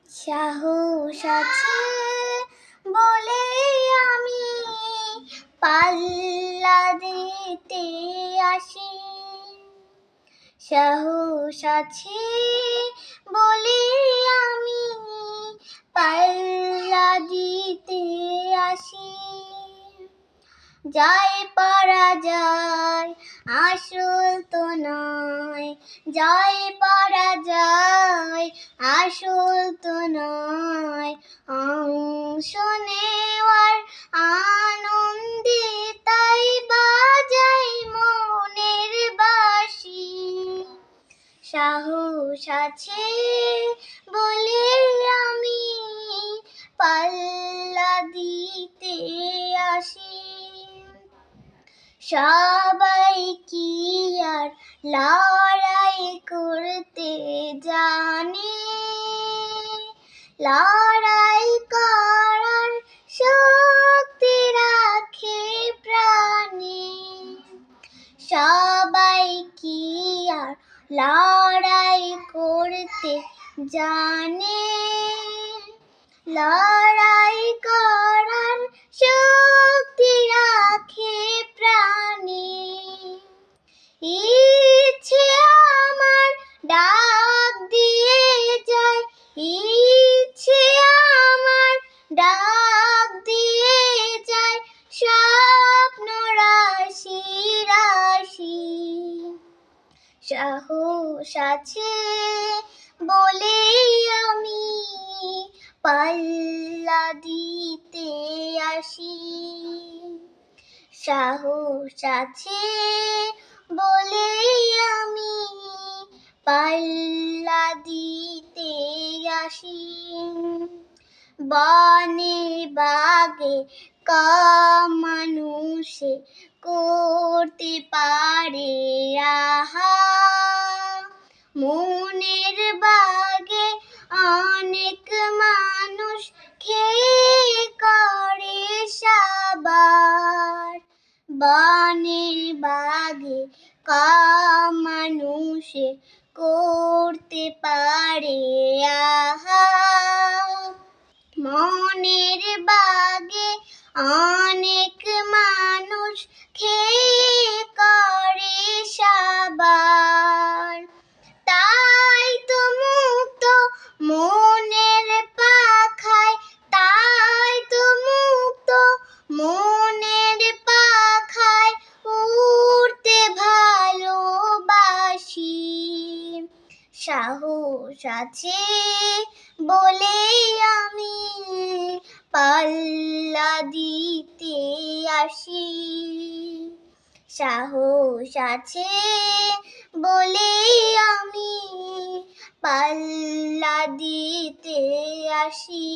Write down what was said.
সাহস আছে বলে আমি পাল্লা দিতে আসি। সাহস আছে বলে আমি পাল্লা দিতে আসি। যায় পারা যায় আসল তো নয়, যায় পারা যায় আসল তো নয়। অংশ নেওয়ার আনন্দে তাই বাজাই মনের বাঁশি। সাহস আছে বলে আমি পাল্লা দিতে আসি। সবাই কি আর লড়াই করতে জানে, লড়াই করার শক্তি রাখে প্রাণে। সবাই কি আর লড়াই করতে জানে, লড়াই করার শক্তি রাখে প্রাণে। ইচ্ছে আমার ডাক দিয়ে যায়, ইচ্ছে আমার ডাক দিয়ে যায় স্বপ্ন রাশি রাশি। সাহস আছে বলে আমি পাল্লা দিতে আসি। সাহস আছে বলে আমি পাল্লা দিতে আসি। বনে বাগে কম মানুষে করতে পারে আহা, মনের বাগে অনেক মানুষ খেয়ে করে সাবার। বনের বাগে কম মানুষে করতে পারে আহা, মনের বাগে অনেক মানুষ খেয়ে করে সাবার। তাই তো মুক্ত মনের পাখায়, তাই তো মুক্ত মনের পাখায় উড়তে ভালোবাসি। সাহস আছে বলে আমি পাল্লা দিতে আসি। সাহস আছে বলে আমি পাল্লা দিতে আসি।